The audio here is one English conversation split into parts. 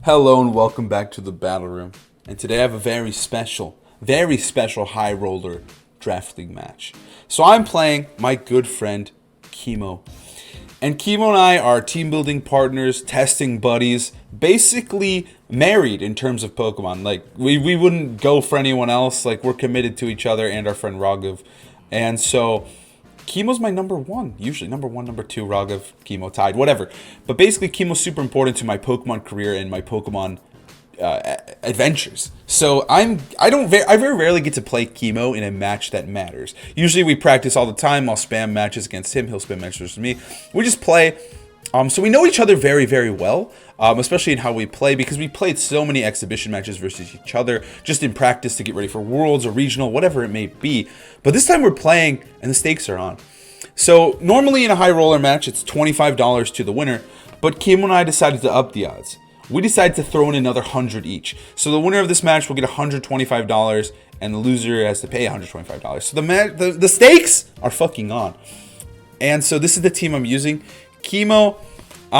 Hello and welcome back to the Battle Room. And today I have a very special high roller draft league match. So I'm playing my good friend Kimo. And Kimo and I are team building partners, testing buddies, basically married in terms of Pokemon. Like we wouldn't go for anyone else. Like we're committed to each other and our friend Raghav. And so Kimo's my number one, usually number one, number two, Raghav, Kimo tied, whatever. But basically, Kimo's super important to my Pokemon career and my Pokemon adventures. So I very rarely get to play Kimo in a match that matters. Usually we practice all the time. I'll spam matches against him. He'll spam matches with me. We just play. So we know each other very well, especially in how we play, because we played so many exhibition matches versus each other, just in practice to get ready for Worlds or Regional, whatever it may be. But this time we're playing, and the stakes are on. So normally in a high roller match, it's $25 to the winner, but Kimo and I decided to up the odds. We decided to throw in another 100 each. So the winner of this match will get $125, and the loser has to pay $125. So the stakes are fucking on. And so this is the team I'm using. Kimo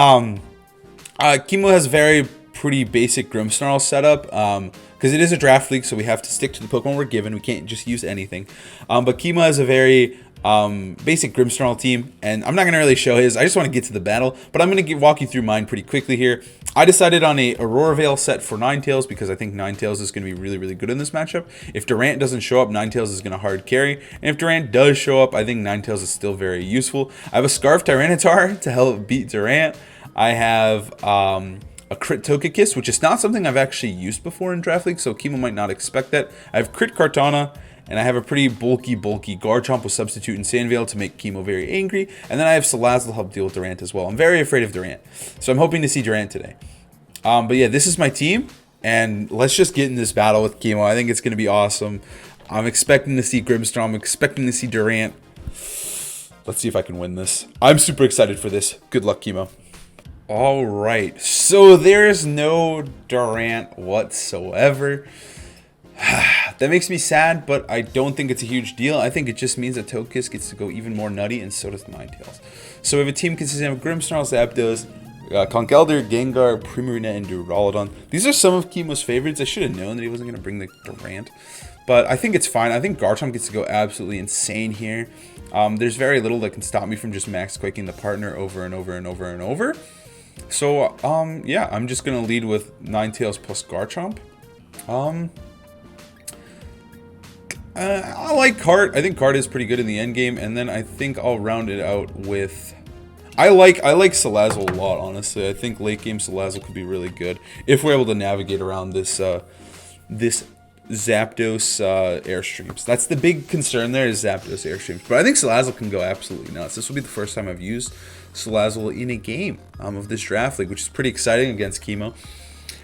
has very pretty basic Grimmsnarl setup, because it is a draft league, so we have to stick to the Pokemon we're given. We can't just use anything. But Kimo has a very basic Grimmsnarl team, and I'm not going to really show his. I just want to get to the battle, but I'm going to walk you through mine pretty quickly here. I decided on a Aurora Veil set for Ninetales because I think Ninetales is going to be really good in this matchup. If Durant doesn't show up, Ninetales is going to hard carry, and if Durant does show up, I think Ninetales is still very useful. I have a Scarf Tyranitar to help beat Durant. I have a Crit Togekiss, which is not something I've actually used before in Draft League, so Kimo might not expect that. I have Crit Kartana, and I have a pretty bulky Garchomp with Substitute and Sandveil to make Kimo very angry. And then I have Salazzle to help deal with Durant as well. I'm very afraid of Durant, so I'm hoping to see Durant today. But yeah, this is my team, and let's just get in this battle with Kimo. I think it's going to be awesome. I'm expecting to see Grimmsnarl. I'm expecting to see Durant. Let's see if I can win this. I'm super excited for this. Good luck, Kimo. All right, so there's no Durant whatsoever. That makes me sad, but I don't think it's a huge deal. I think it just means that Togekiss gets to go even more nutty, and so does Ninetales. So we have a team consisting of Grimmsnarl, Zapdos, Conkeldurr, Gengar, Primarina, and Duraludon. These are some of Kimo's favorites. I should have known that he wasn't going to bring the Durant, but I think it's fine. I think Garchomp gets to go absolutely insane here. There's very little that can stop me from just max quaking the partner over and over. So, yeah, I'm just going to lead with Ninetales plus Garchomp. I like Cart. I think Cart is pretty good in the end game, and then I think I'll round it out with... I like Salazzle a lot, honestly. I think late game Salazzle could be really good if we're able to navigate around this this Zapdos Airstreams. That's the big concern there, is Zapdos Airstreams. But I think Salazzle can go absolutely nuts. This will be the first time I've used Salazzle in a game of this draft league, which is pretty exciting against Kimo.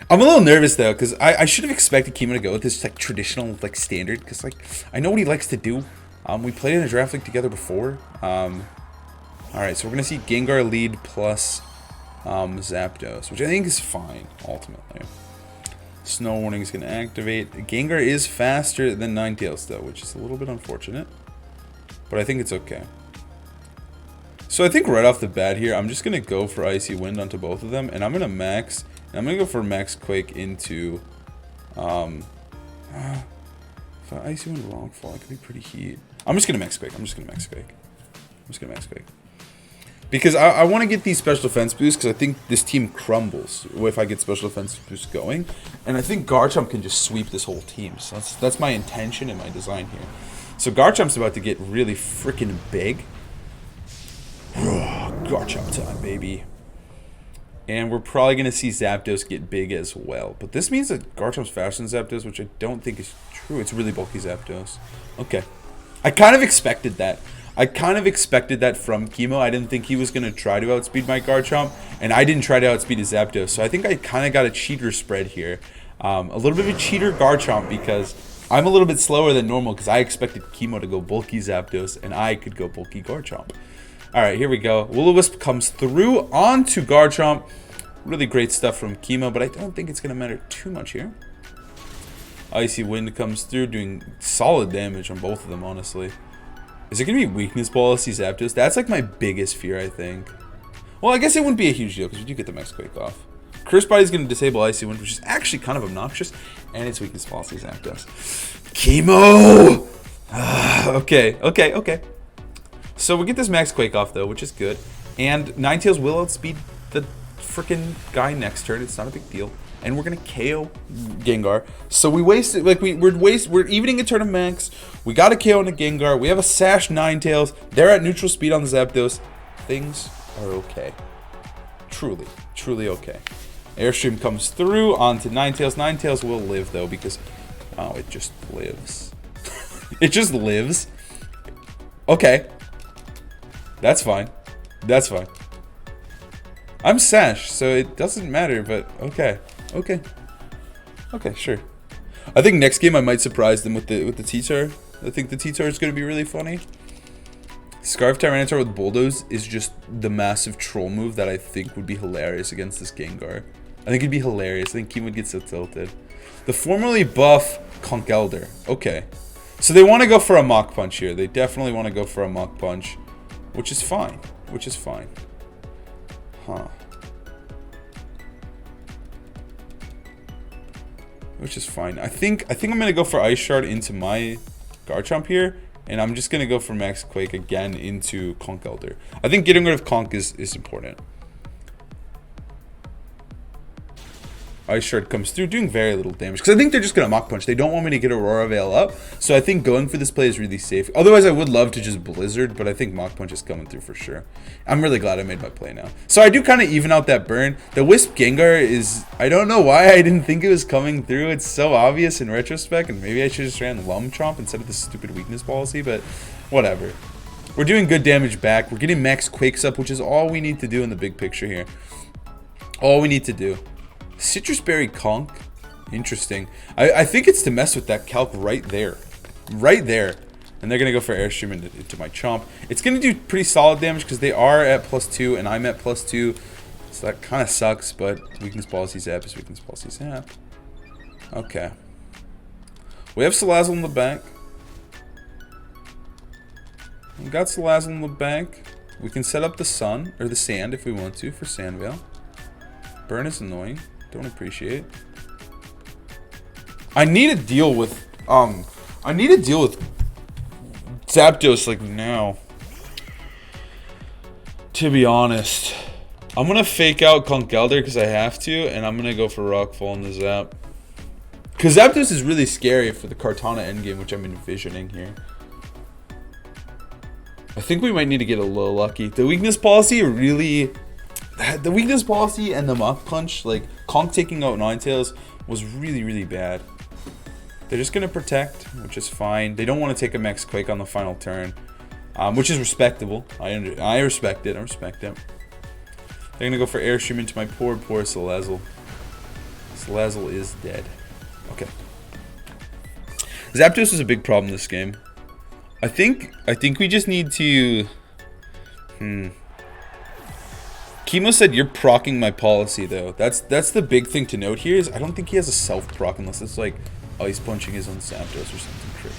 I'm a little nervous though, because I should have expected Kimo to go with this like traditional like standard, because like I know what he likes to do. We played in a draft league together before. Alright, so we're gonna see Gengar lead plus Zapdos, which I think is fine ultimately. Snow Warning is gonna activate. Gengar is faster than Ninetales though, which is a little bit unfortunate, but I think it's okay. So I think right off the bat here, I'm just gonna go for Icy Wind onto both of them, and I'm gonna max. I'm going to go for Max Quake into, if I Icy Wind Rockfall, it could be pretty heat. I'm just going to Max Quake. Because I want to get these special defense boosts, because I think this team crumbles if I get special defense boosts going. And I think Garchomp can just sweep this whole team. So that's my intention and my design here. So Garchomp's about to get really freaking big. Garchomp time, baby. And we're probably going to see Zapdos get big as well. But this means that Garchomp's faster than Zapdos, which I don't think is true. It's really bulky Zapdos. Okay. I kind of expected that. From Kimo. I didn't think he was going to try to outspeed my Garchomp. And I didn't try to outspeed his Zapdos. So I think I kind of got a cheater spread here. A little bit of a cheater Garchomp, because I'm a little bit slower than normal, because I expected Kimo to go bulky Zapdos, and I could go bulky Garchomp. Alright, here we go. Will-O-Wisp comes through onto Garchomp. Really great stuff from Kimo, but I don't think it's going to matter too much here. Icy Wind comes through, doing solid damage on both of them, honestly. Is it going to be Weakness Policy Zapdos? That's like my biggest fear, I think. Well, I guess it wouldn't be a huge deal, because we do get the Max Quake off. Curse Body is going to disable Icy Wind, which is actually kind of obnoxious. And it's weakness policy, Zapdos. Kimo! Okay. So we get this Max Quake off, though, which is good. And Ninetales will outspeed the freaking guy next turn. It's not a big deal. And we're going to KO Gengar. So we wasted, like, we're evening a turn of Max. We got a KO on a Gengar. We have a Sash Ninetales. They're at neutral speed on the Zapdos. Things are okay. Truly okay. Airstream comes through onto Ninetales. Ninetales will live, though, because, oh, it just lives. It just lives. Okay. That's fine. That's fine. I'm Sash, so it doesn't matter, but okay. Okay, sure. I think next game I might surprise them with the T-Tar. I think the T-Tar is going to be really funny. Scarf Tyranitar with Bulldoze is just the massive troll move that I think would be hilarious against this Gengar. I think it'd be hilarious. I think Kimo would get so tilted. The formerly buff Conkeldurr. Okay. So they want to go for a Mach Punch here. They definitely want to go for a Mach Punch. Which is fine. Huh. Which is fine. I think I'm gonna go for Ice Shard into my Garchomp here, and I'm just gonna go for Max Quake again into Conkeldurr. I think getting rid of Conk is important. Ice Shard comes through, doing very little damage. Because I think they're just going to Mach Punch. They don't want me to get Aurora Veil up. So I think going for this play is really safe. Otherwise, I would love to just Blizzard. But I think Mach Punch is coming through for sure. I'm really glad I made my play now. So I do kind of even out that burn. The Wisp Gengar is... I don't know why I didn't think it was coming through. It's so obvious in retrospect. And maybe I should just ran Lum Chomp instead of this stupid weakness policy. But whatever. We're doing good damage back. We're getting Max Quakes up, which is all we need to do in the big picture here. All we need to do. Citrus Berry Conk. Interesting. I think it's to mess with that Calc right there. Right there. And they're going to go for Airstream into my Chomp. It's going to do pretty solid damage because they are at +2 and I'm at +2. So that kind of sucks, but weakness policy zap is weakness policy zap. Okay. We have Salazzle in the back. We got Salazzle in the back. We can set up the sun, or the sand if we want to, for Sandveil. Burn is annoying. Don't appreciate. I need to deal with Zapdos like now. To be honest. I'm gonna fake out Conkeldurr because I have to, and I'm gonna go for Rockfall in the Zap. Because Zapdos is really scary for the Kartana endgame, which I'm envisioning here. I think we might need to get a little lucky. The weakness policy really... The weakness policy and the Mach Punch, like Conk taking out Ninetales, was really, really bad. They're just going to protect, which is fine. They don't want to take a Max Quake on the final turn, which is respectable. I respect it. I respect it. They're going to go for Airstream into my poor Salazzle. Salazzle is dead. Okay. Zapdos is a big problem this game. I think we just need to... Kimo said you're proccing my policy though. That's the big thing to note here is I don't think he has a self-proc unless it's like ice punching his own Zapdos or something crazy.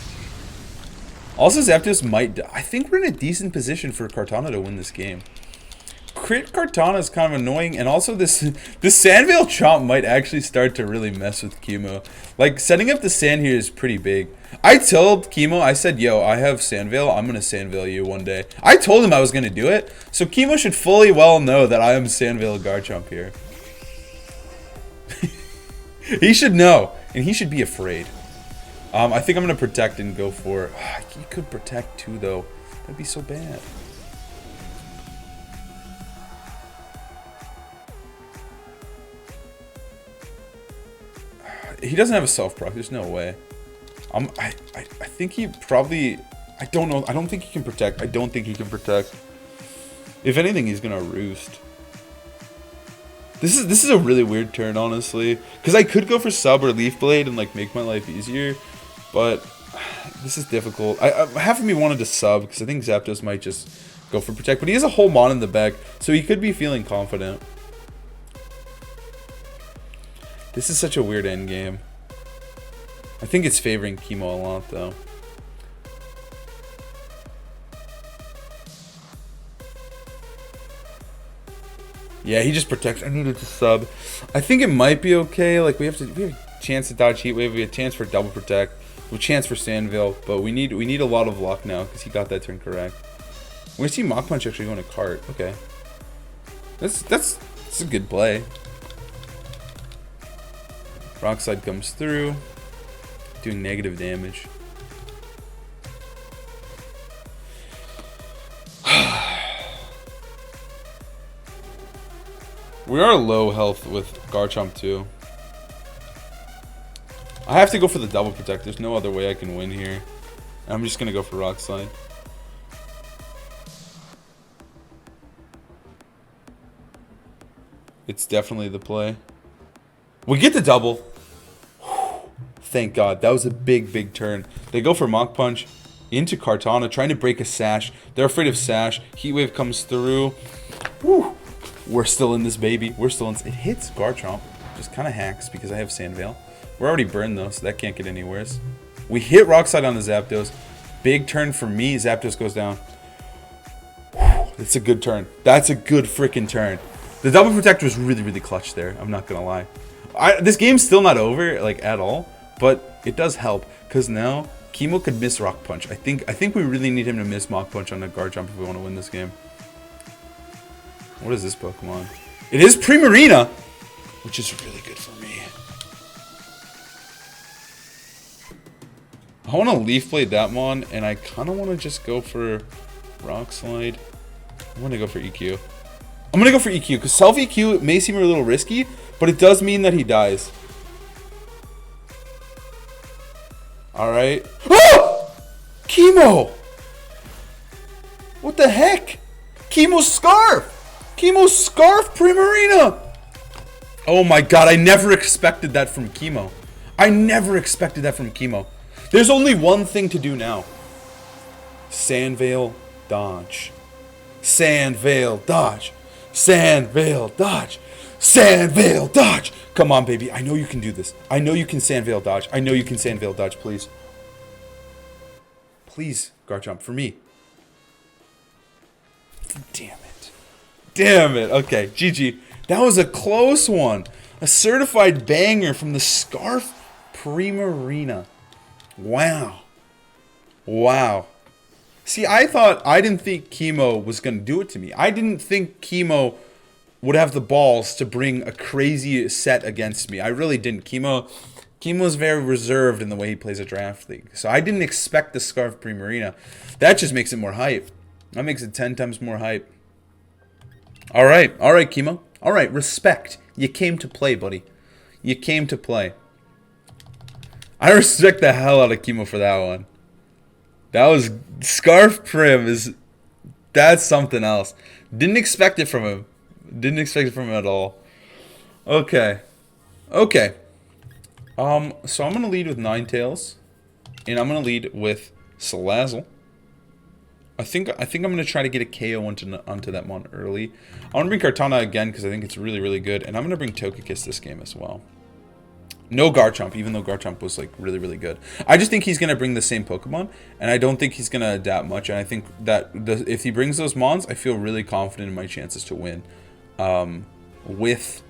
Also, Zapdos might die. I think we're in a decent position for Kartana to win this game. Crit Kartana is kind of annoying, and also this Sandveil Chomp might actually start to really mess with Kimo. Like, setting up the sand here is pretty big. I told Kimo, I said, yo, I have Sandveil, I'm going to Sandveil you one day. I told him I was going to do it, so Kimo should fully well know that I am Sandveil Garchomp here. He should know, and he should be afraid. I think I'm going to protect and go for... He could protect too, though. That'd be so bad. He doesn't have a self-proc. There's no way. I think he probably... I don't know. I don't think he can protect. I don't think he can protect. If anything, he's going to roost. This is a really weird turn, honestly. Because I could go for Sub or Leaf Blade and like make my life easier. But this is difficult. Half of me wanted to Sub because I think Zapdos might just go for Protect. But he has a whole Mon in the back. So he could be feeling confident. This is such a weird endgame. I think it's favoring Kimo a lot, though. Yeah, he just protects. I needed to sub. I think it might be okay. Like we have a chance to dodge Heat Wave. We have a chance for double protect. We have a chance for Sandville, but we need a lot of luck now because he got that turn correct. We're gonna see Mach Punch actually going to cart. Okay, that's a good play. Rock Slide comes through, doing negative damage. We are low health with Garchomp too. I have to go for the double protect. There's no other way I can win here. I'm just gonna go for Rock Slide. It's definitely the play. We get the double. Thank God. That was a big turn. They go for Mach Punch into Kartana, trying to break a Sash. They're afraid of Sash. Heat Wave comes through. Woo. We're still in this, baby. We're still in. It hits Garchomp. Just kind of hacks because I have Sandvale. We're already burned, though, so that can't get any worse. We hit Rock Slide on the Zapdos. Big turn for me. Zapdos goes down. It's a good turn. That's a good freaking turn. The double protect was really clutch there. I'm not going to lie. This game's still not over, like, at all. But it does help. Because now, Kimo could miss Rock Punch. I think we really need him to miss Mach Punch on a Garchomp if we want to win this game. What is this Pokemon? It is Primarina, which is really good for me. I want to Leaf Blade that one, and I kind of want to just go for Rock Slide. I want to go for EQ. I'm going to go for EQ, because self-EQ may seem a little risky, but it does mean that he dies. Alright. Oh! Kimo! What the heck? Kimo's Scarf! Kimo's Scarf Primarina! Oh my god, I never expected that from Kimo. I never expected that from Kimo. There's only one thing to do now. Sandvale dodge. Sandvale dodge. Sandvale dodge. Sandvale dodge. Come on, baby. I know you can do this. I know you can Sandvale dodge. I know you can Sandvale dodge, please. Please, Garchomp, for me. Damn it. Damn it. Okay, GG. That was a close one. A certified banger from the Scarf Primarina. Wow. Wow. See, I didn't think Kimo was going to do it to me. I didn't think Kimo would have the balls to bring a crazy set against me. I really didn't. Kimo's very reserved in the way he plays a draft league. So I didn't expect the Scarf Primarina. That just makes it more hype. That makes it 10 times more hype. All right, Kimo. All right, respect. You came to play, buddy. You came to play. I respect the hell out of Kimo for that one. That was Scarf Prim that's something else. Didn't expect it from him. Didn't expect it from him at all. Okay. Okay. So I'm gonna lead with Ninetales. And I'm gonna lead with Salazzle. I think I'm gonna try to get a KO onto that mon early. I wanna bring Kartana again because I think it's really good. And I'm gonna bring Togekiss this game as well. No Garchomp, even though Garchomp was like really good. I just think he's gonna bring the same Pokemon, and I don't think he's gonna adapt much. And I think that if he brings those Mons, I feel really confident in my chances to win. With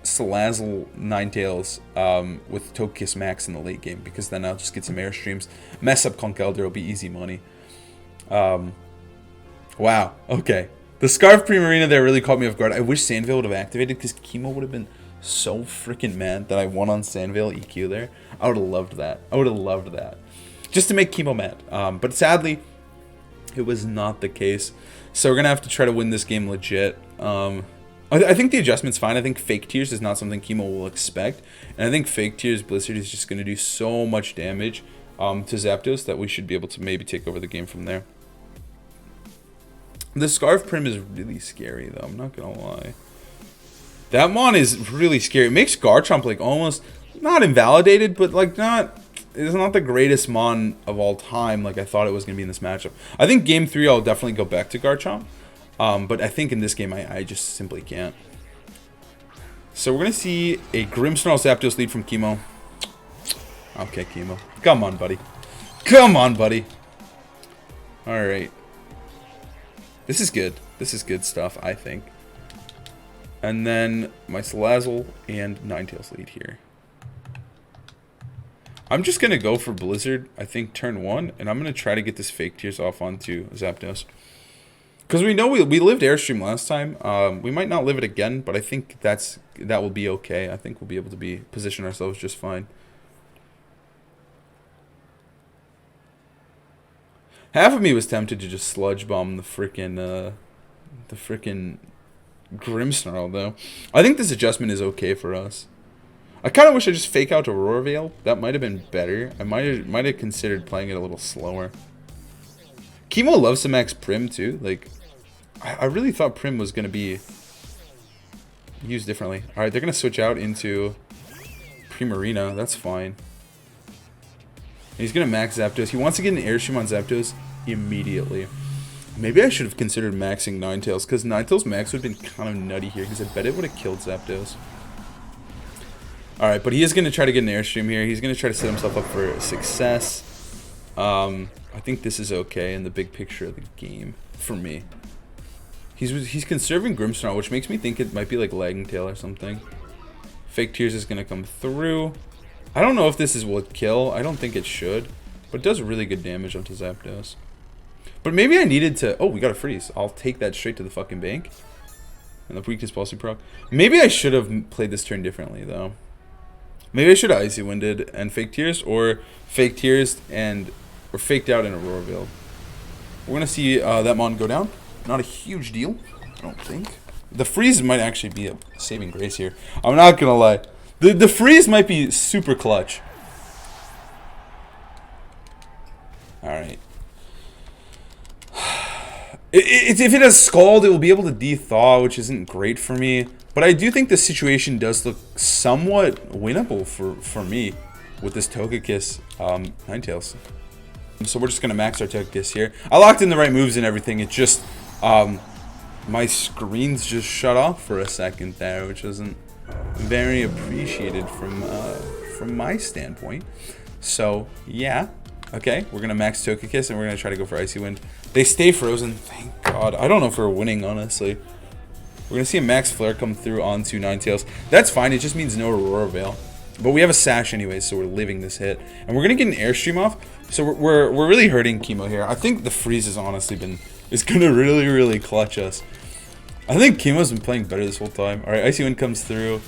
Salazzle, Ninetales, with Togekiss Max in the late game, because then I'll just get some Airstreams, mess up Conkeldurr, it'll be easy money. Wow. Okay. The Scarf Primarina there really caught me off guard. I wish Sandvale would have activated, because Kimo would have been so freaking mad that I won on Sandvale EQ there. I would have loved that. I would have loved that. Just to make Kimo mad. But sadly, it was not the case. So we're going to have to try to win this game legit. I think the adjustment's fine. I think Fake Tears is not something Kimo will expect. And I think Fake Tears Blizzard is just going to do so much damage to Zapdos that we should be able to maybe take over the game from there. The Scarf Prim is really scary, though. I'm not going to lie. That mon is really scary. It makes Garchomp like almost not invalidated, but like it's not the greatest mon of all time like I thought it was going to be in this matchup. I think game 3 I'll definitely go back to Garchomp. But I think in this game I just simply can't. So we're going to see a Grimmsnarl Zapdos lead from Kimo. Okay, Kimo. Come on, buddy. Come on, buddy. Alright. This is good. This is good stuff, I think. And then my Salazzle and Ninetales lead here. I'm just going to go for Blizzard, I think, turn 1. And I'm going to try to get this Fake Tears off onto Zapdos. Because we know we lived Airstream last time. We might not live it again, but I think that will be okay. I think we'll be able to position ourselves just fine. Half of me was tempted to just Sludge Bomb the frickin' Grimmsnarl, though. I think this adjustment is okay for us. I kind of wish I just fake out Aurora Veil. That might have been better. I might have considered playing it a little slower. Kimo loves to max Prim, too. Like, I really thought Prim was going to be used differently. Alright, they're going to switch out into Primarina. That's fine. And he's going to max Zapdos. He wants to get an Airstream on Zapdos immediately. Maybe I should have considered maxing Ninetales, because Ninetales max would have been kind of nutty here, because I bet it would have killed Zapdos. Alright, but he is going to try to get an Airstream here. He's going to try to set himself up for success. I think this is okay in the big picture of the game, for me. He's conserving Grimmsnarl, which makes me think it might be like Lagging Tail or something. Fake Tears is going to come through. I don't know if this will kill. I don't think it should. But it does really good damage onto Zapdos. But maybe I needed to... Oh, we got a freeze. I'll take that straight to the fucking bank. And the weakness policy proc. Maybe I should have played this turn differently, though. Maybe I should have Icy Winded and Fake Tears. Or Fake Tears and... Or Faked out in Aurora Veil. We're going to see that Mon go down. Not a huge deal, I don't think. The freeze might actually be a saving grace here. I'm not going to lie. The freeze might be super clutch. Alright. If it has Scald, it will be able to de-thaw, which isn't great for me. But I do think the situation does look somewhat winnable for me with this Togekiss Ninetales. So we're just going to max our Togekiss here. I locked in the right moves and everything. It just... my screens just shut off for a second there, which isn't very appreciated from my standpoint. So, yeah. Okay, we're going to max Togekiss, and we're going to try to go for Icy Wind. They stay frozen, thank God. I don't know if we're winning, honestly. We're going to see a max Flare come through onto Ninetales. That's fine, it just means no Aurora Veil. But we have a Sash anyways, so we're living this hit. And we're going to get an Airstream off, so we're really hurting Kimo here. I think the freeze has honestly been... It's going to really, really clutch us. I think Kimo's been playing better this whole time. Alright, Icy Wind comes through.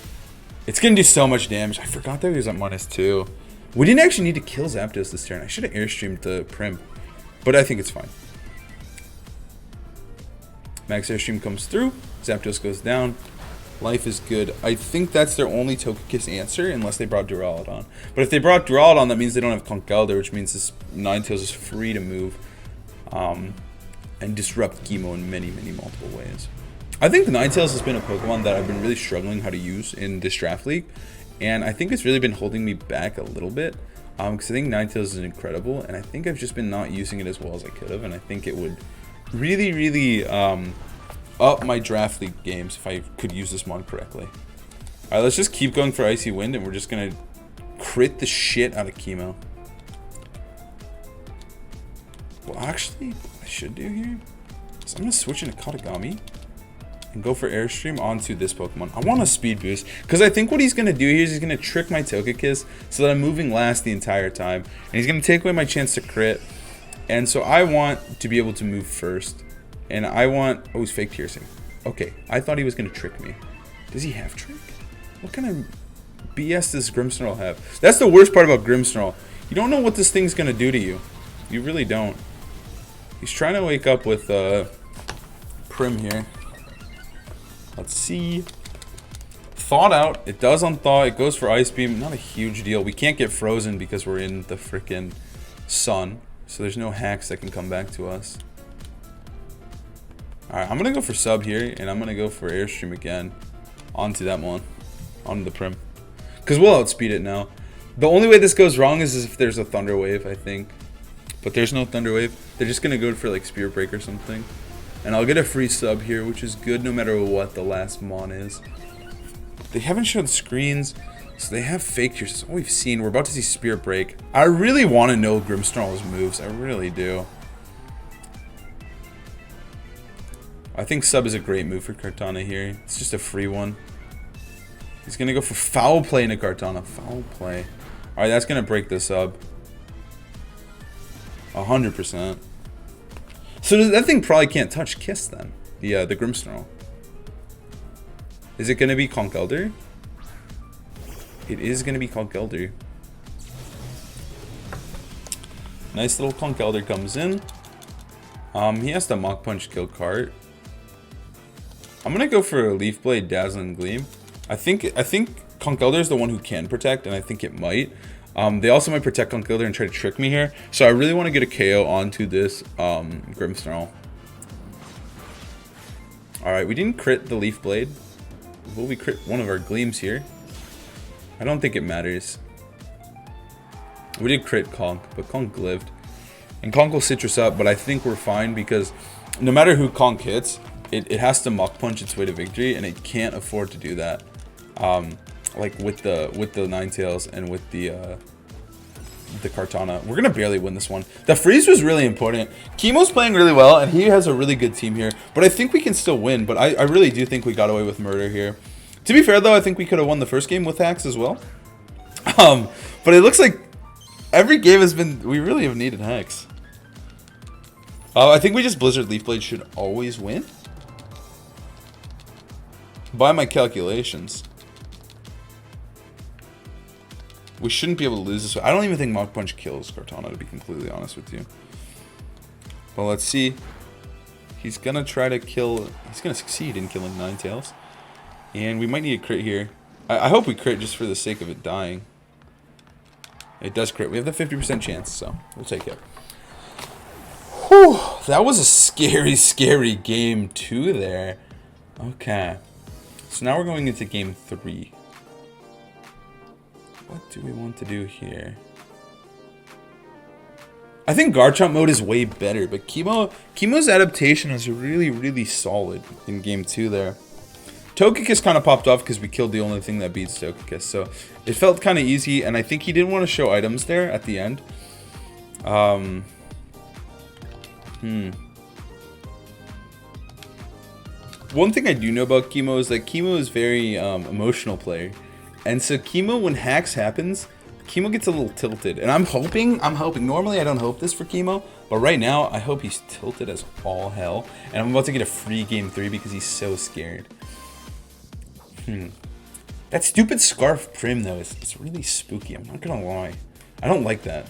It's going to do so much damage. I forgot that he was at -2. We didn't actually need to kill Zapdos this turn. I should have Airstreamed the Prim. But I think it's fine. Max Airstream comes through. Zapdos goes down. Life is good. I think that's their only Togekiss answer, unless they brought Duraludon. But if they brought Duraludon, that means they don't have Conkeldurr, which means this Ninetales is free to move. And disrupt Kimo in many, many multiple ways. I think Ninetales has been a Pokemon that I've been really struggling how to use in this draft league. And I think it's really been holding me back a little bit. Because I think Ninetales is incredible. And I think I've just been not using it as well as I could have. And I think it would really, really up my draft league games if I could use this mon correctly. Alright, let's just keep going for Icy Wind. And we're just going to crit the shit out of Kimo. Well, actually, what I should do here is I'm going to switch into Katagami and go for Airstream onto this Pokemon. I want a speed boost, because I think what he's going to do here is he's going to trick my Togekiss so that I'm moving last the entire time. And he's going to take away my chance to crit. And so I want to be able to move first. And I want... Oh, he's Fake Tearsing. Okay, I thought he was going to trick me. Does he have Trick? What kind of BS does Grimmsnarl have? That's the worst part about Grimmsnarl. You don't know what this thing's going to do to you. You really don't. He's trying to wake up with Prim here. Let's see. Thawed out. It does unthaw. It goes for Ice Beam. Not a huge deal. We can't get frozen because we're in the frickin' sun. So there's no hacks that can come back to us. Alright, I'm going to go for Sub here. And I'm going to go for Airstream again. Onto that one. Onto the Prim. Because we'll outspeed it now. The only way this goes wrong is if there's a Thunder Wave, I think. But there's no Thunder Wave. They're just going to go for like Spirit Break or something. And I'll get a free sub here, which is good no matter what the last mon is. They haven't shown screens, so they have Fake Tears. That's all we've seen. We're about to see Spirit Break. I really want to know Grimmsnarl's moves. I really do. I think sub is a great move for Kartana here. It's just a free one. He's going to go for foul play into Kartana. Foul play. Alright, that's going to break the sub. 100%. So that thing probably can't touch Kiss then. The Grimmsnarl. Is it going to be Conch Elder? It is going to be Conch Elder. Nice little Conch Elder comes in. He has to Mach Punch kill Cart. I'm going to go for a Leaf Blade, Dazzling Gleam. I think Conch Elder is the one who can protect, and I think it might. They also might protect Conch Elder and try to trick me here. So I really want to get a KO onto this Grimmsnarl. Alright, we didn't crit the Leaf Blade. Will we crit one of our Gleams here? I don't think it matters. We did crit Conch, but Conch lived. And Conch will Citrus up, but I think we're fine because no matter who Conch hits, it has to Mach Punch its way to victory, and it can't afford to do that. Like with the Ninetales and with the Kartana. We're gonna barely win this one. The freeze was really important. Kimo's playing really well, and he has a really good team here. But I think we can still win. But I really do think we got away with murder here. To be fair, though, I think we could have won the first game with hacks as well. But it looks like every game has been... We really have needed hacks. I think we just Blizzard Leaf Blade should always win. By my calculations. We shouldn't be able to lose this. I don't even think Mach Punch kills Kartana, to be completely honest with you. Well, let's see. He's going to try to kill... He's going to succeed in killing Ninetales. And we might need a crit here. I hope we crit just for the sake of it dying. It does crit. We have the 50% chance, so we'll take it. Whew, that was a scary, scary game 2 there. Okay. So now we're going into game 3. What do we want to do here? I think Garchomp mode is way better, but Kimo's adaptation is really, really solid in game 2 there. Togekiss kind of popped off because we killed the only thing that beats Togekiss, so it felt kind of easy, and I think he didn't want to show items there at the end. One thing I do know about Kimo is that Kimo is very emotional player. And so Kimo, when hacks happens, Kimo gets a little tilted. And I'm hoping, normally I don't hope this for Kimo, but right now I hope he's tilted as all hell. And I'm about to get a free game 3 because he's so scared. That stupid Scarf Prim though, it's really spooky, I'm not gonna lie. I don't like that.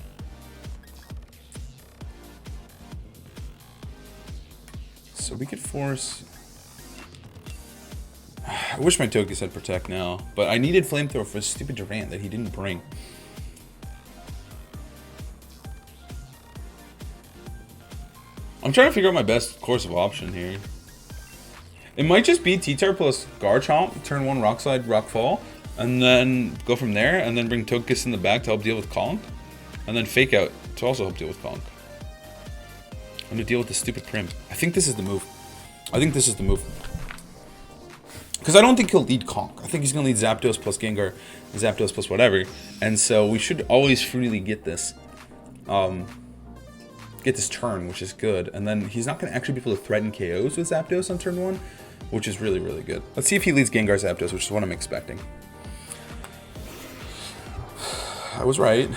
So we could force... I wish my Togekiss had Protect now, but I needed Flamethrower for a stupid Durant that he didn't bring. I'm trying to figure out my best course of option here. It might just be T-Tar plus Garchomp, turn 1 Rock Slide, Rock Fall, and then go from there, and then bring Togekiss in the back to help deal with Conch, and then Fake Out to also help deal with Conch. I'm gonna deal with the stupid Prim. I think this is the move. Because I don't think he'll lead Conch. I think he's going to lead Zapdos plus Gengar, Zapdos plus whatever. And so we should always freely get this. Get this turn, which is good. And then he's not going to actually be able to threaten KOs with Zapdos on turn 1, which is really, really good. Let's see if he leads Gengar Zapdos, which is what I'm expecting. I was right.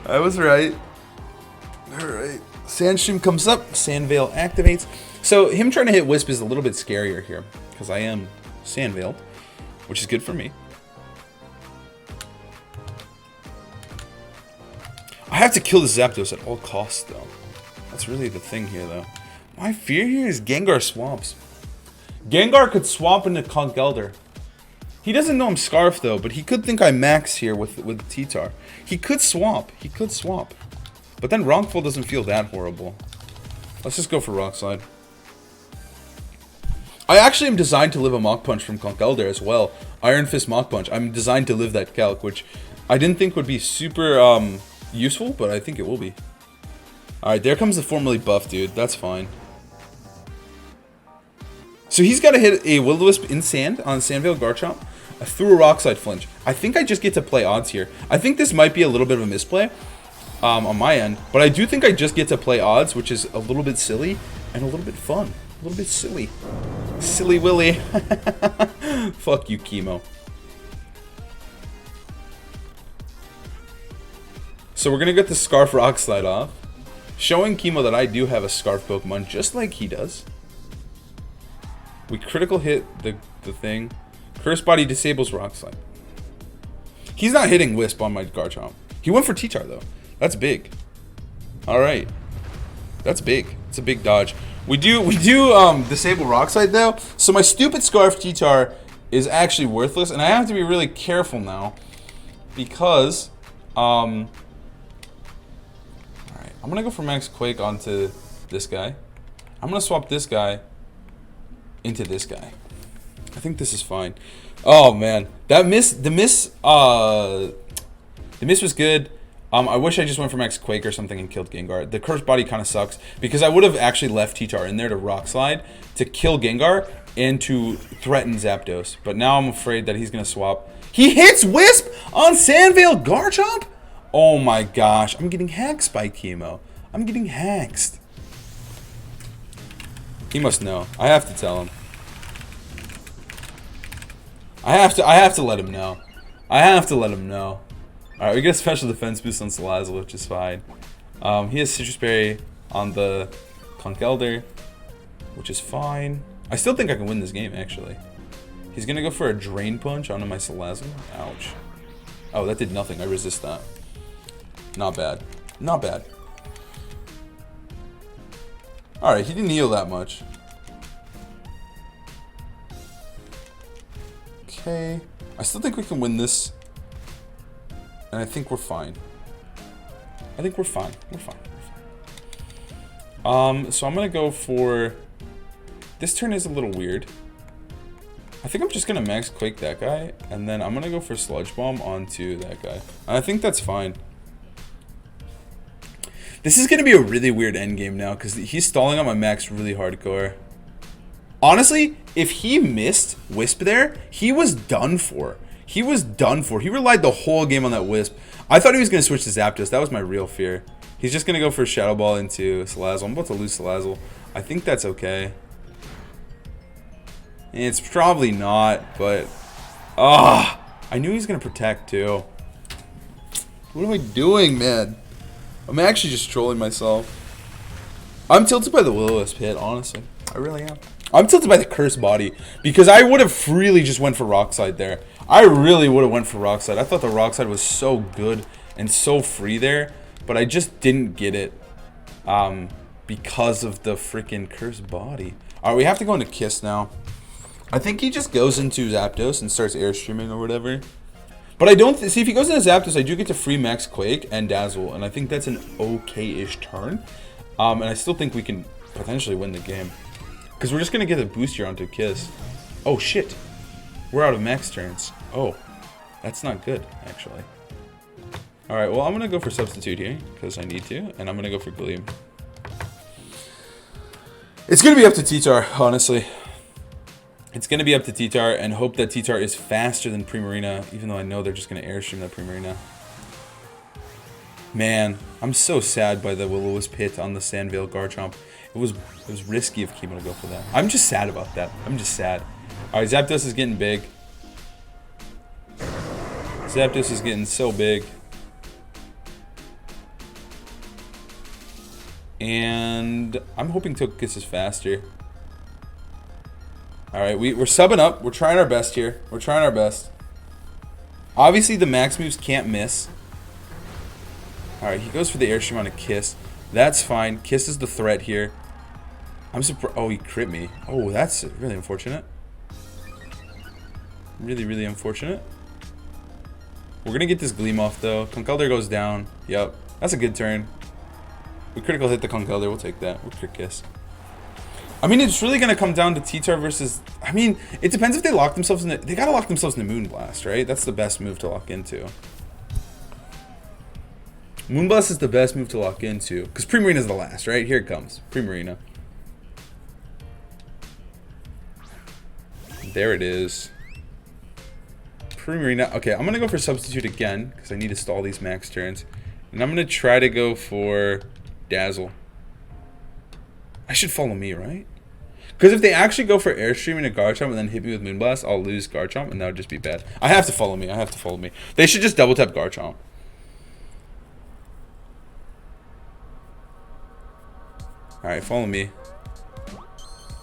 I was right. Alright. Sandstream comes up. Sandveil activates. So him trying to hit Wisp is a little bit scarier here, because I am Sandveiled, which is good for me. I have to kill the Zapdos at all costs, though. That's really the thing here, though. My fear here is Gengar swamps. Gengar could swamp into Conch Elder. He doesn't know I'm Scarf, though, but he could think I max here with T-Tar. He could swamp. But then Rockfall doesn't feel that horrible. Let's just go for Rock Slide. I actually am designed to live a Mach Punch from Conch Elder as well. Iron Fist Mach Punch. I'm designed to live that calc, which I didn't think would be super useful, but I think it will be. Alright, there comes the formerly buff dude. That's fine. So he's got to hit a Will-O-Wisp in sand on Sandveil Garchomp. I threw a Rock Slide flinch. I think I just get to play odds here. I think this might be a little bit of a misplay on my end, but I do think I just get to play odds, which is a little bit silly. and a little bit fun. A little bit silly. Silly Willy. Fuck you, Kimo. So we're going to get the Scarf Rock Slide off. Showing Kimo that I do have a Scarf Pokemon just like he does. We critical hit the thing. Curse Body disables Rock Slide. He's not hitting Wisp on my Garchomp. He went for T-Tar though. That's big. Alright. That's big. It's a big dodge. We do disable Rock Slide though. So my stupid Scarf T-Tar is actually worthless. And I have to be really careful now. Because alright, I'm gonna go for Max Quake onto this guy. I'm gonna swap this guy into this guy. I think this is fine. Oh man, the miss was good. I wish I just went for Max Quake or something and killed Gengar. The Curse Body kind of sucks because I would have actually left T-Tar in there to Rock Slide to kill Gengar and to threaten Zapdos. But now I'm afraid that he's gonna swap. He hits Wisp on Sandvale Garchomp. Oh my gosh, I'm getting hacked by Kimo. I'm getting hacked. He must know. I have to tell him. I have to let him know. I have to let him know. Alright, we get a special defense boost on Salazzle, which is fine. He has Citrus Berry on the Conkeldurr, which is fine. I still think I can win this game, actually. He's gonna go for a Drain Punch onto my Salazzle. Ouch. Oh, that did nothing. I resist that. Not bad. Not bad. Alright, he didn't heal that much. Okay. I still think we can win this. And I think we're fine. I think we're fine. We're fine. We're fine. So I'm gonna go for... This turn is a little weird. I think I'm just gonna Max Quake that guy. And then I'm gonna go for Sludge Bomb onto that guy. And I think that's fine. This is going to be a really weird endgame now because he's stalling on my Max really hardcore. Honestly, if he missed Wisp there, he was done for. He was done for. He relied the whole game on that Wisp. I thought he was going to switch to Zapdos. That was my real fear. He's just going to go for Shadow Ball into Salazzle. I'm about to lose Salazzle. I think that's okay. It's probably not, but... I knew he was going to protect too. What am I doing, man? I'm actually just trolling myself. I'm tilted by the Will-O-Wisp hit, honestly. I really am. I'm tilted by the Curse Body. Because I would have freely just went for Rock Slide there. I really would have went for Rock Slide. I thought the Rock Slide was so good and so free there. But I just didn't get it. Because of the freaking Curse Body. Alright, we have to go into Kiss now. I think he just goes into Zapdos and starts Airstreaming or whatever. But I don't... See, if he goes into Zapdos, I do get to free Max Quake and Dazzle. And I think that's an okay-ish turn. And I still think we can potentially win the game. Because we're just going to get a boost here onto Kiss. Oh, shit. We're out of max turns. Oh. That's not good, actually. Alright, well, I'm going to go for Substitute here. Because I need to. And I'm going to go for Gleam. It's going to be up to T-Tar, honestly. It's going to be up to T-Tar and hope that T-Tar is faster than Primarina, even though I know they're just going to Airstream that Primarina. Man, I'm so sad by the Will-O-Wisp hit on the Sandvale Garchomp. It was risky of Kimo to go for that. I'm just sad about that. I'm just sad. Alright, Zapdos is getting big. Zapdos is getting so big. And I'm hoping Togekiss is faster. Alright, we're subbing up. We're trying our best here. We're trying our best. Obviously, the max moves can't miss. Alright, he goes for the Airstream on a Kiss. That's fine. Kiss is the threat here. I'm surprised. Oh, he crit me. Oh, that's really unfortunate. Really, really unfortunate. We're going to get this Gleam off, though. Conkeldurr goes down. Yep. That's a good turn. We critical hit the Conkeldurr. We'll take that. We'll crit Kiss. I mean, it's really going to come down to T-Tar versus... I mean, it depends if they lock themselves in the... They got to lock themselves in the Moonblast, right? That's the best move to lock into. Moonblast is the best move to lock into. Because Primarina is the last, right? Here it comes. Primarina. There it is. Primarina. Okay, I'm going to go for Substitute again. Because I need to stall these max turns. And I'm going to try to go for Dazzle. I should follow me, right? Because if they actually go for Airstream and a Garchomp and then hit me with Moonblast, I'll lose Garchomp, and that would just be bad. I have to follow me. I have to follow me. They should just double tap Garchomp. Alright, follow me.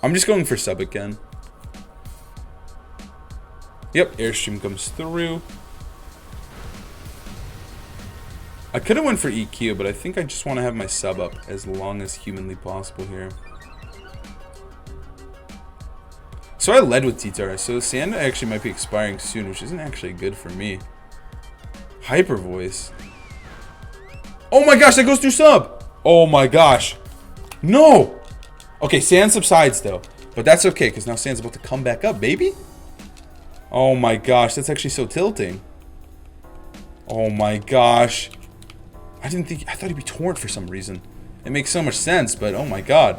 I'm just going for sub again. Yep, Airstream comes through. I could have went for EQ, but I think I just want to have my sub up as long as humanly possible here. So I led with T-Tar, so Sand actually might be expiring soon, which isn't actually good for me. Hyper Voice. Oh my gosh, that goes through sub! Oh my gosh. No! Okay, Sand subsides though. But that's okay, because now Sand's about to come back up, baby. Oh my gosh, that's actually so tilting. Oh my gosh. I thought he'd be Torrent for some reason. It makes so much sense, but oh my god.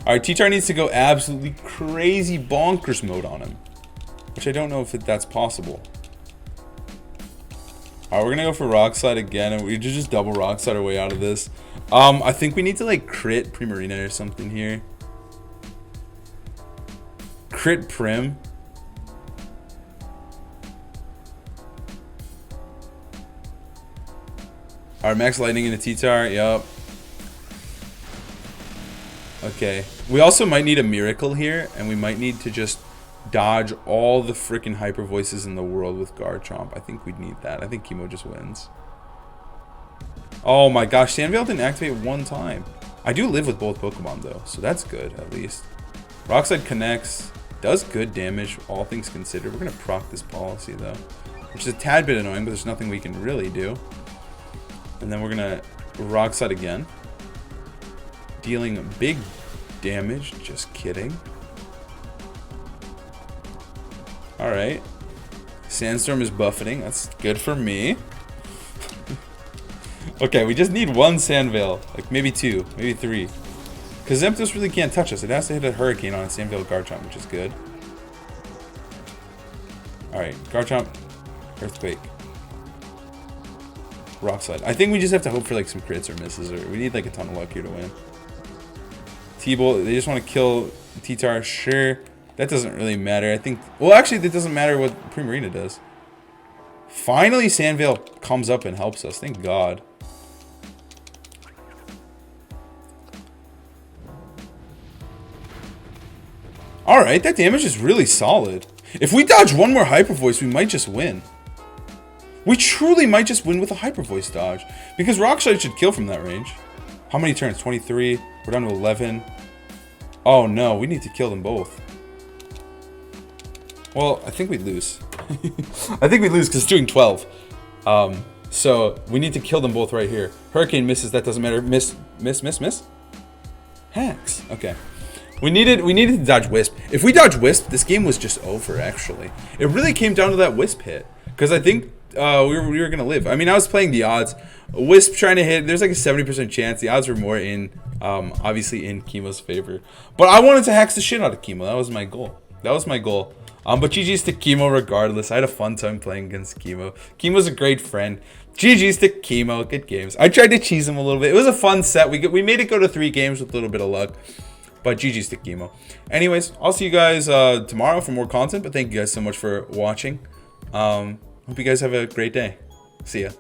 Alright, T-Tar needs to go absolutely crazy bonkers mode on him. Which I don't know if that's possible. Alright, we're gonna go for Rock Slide again, and we just double Rock Slide our way out of this. I think we need to like crit Primarina or something here. Crit Prim. Alright, Max Lightning into T-Tar, yup. Okay. We also might need a Miracle here, and we might need to just dodge all the freaking Hyper Voices in the world with Garchomp. I think we'd need that. I think Kimo just wins. Oh my gosh, Sandveil didn't activate one time. I do live with both Pokemon though, so that's good at least. Rock Slide connects, does good damage, all things considered. We're gonna proc this Policy though, which is a tad bit annoying, but there's nothing we can really do. And then we're gonna Rock Slide again, dealing big damage. Just kidding. All right, Sandstorm is buffeting. That's good for me. Okay, we just need one Sandveil, like maybe two, maybe three. Because Zemtos really can't touch us. It has to hit a Hurricane on a Sandveil Garchomp, which is good. Alright, Garchomp, Earthquake. Rock Slide. I think we just have to hope for like some crits or misses, or we need like a ton of luck here to win. T-Bolt, they just want to kill T-Tar, sure. That doesn't really matter. I think, well actually that doesn't matter what Primarina does. Finally Sandveil comes up and helps us, thank God. Alright, that damage is really solid. If we dodge one more Hyper Voice, we might just win. We truly might just win with a Hyper Voice dodge. Because Rock Slide should kill from that range. How many turns? 23. We're down to 11. Oh no, we need to kill them both. Well, I think we'd lose. I think we'd lose because it's doing 12. So we need to kill them both right here. Hurricane misses, that doesn't matter. Miss. Hacks. Okay. We needed to dodge Wisp. If we dodge Wisp, this game was just over, actually. It really came down to that Wisp hit. Because I think we were going to live. I mean, I was playing the odds. Wisp trying to hit, there's like a 70% chance. The odds were more in, obviously, in Kimo's favor. But I wanted to hex the shit out of Kimo. That was my goal. But GG's to Kimo regardless. I had a fun time playing against Kimo. Kimo's a great friend. GG's to Kimo. Good games. I tried to cheese him a little bit. It was a fun set. We made it go to 3 games with a little bit of luck. But GG's to Kimo. Anyways, I'll see you guys tomorrow for more content. But thank you guys so much for watching. Hope you guys have a great day. See ya.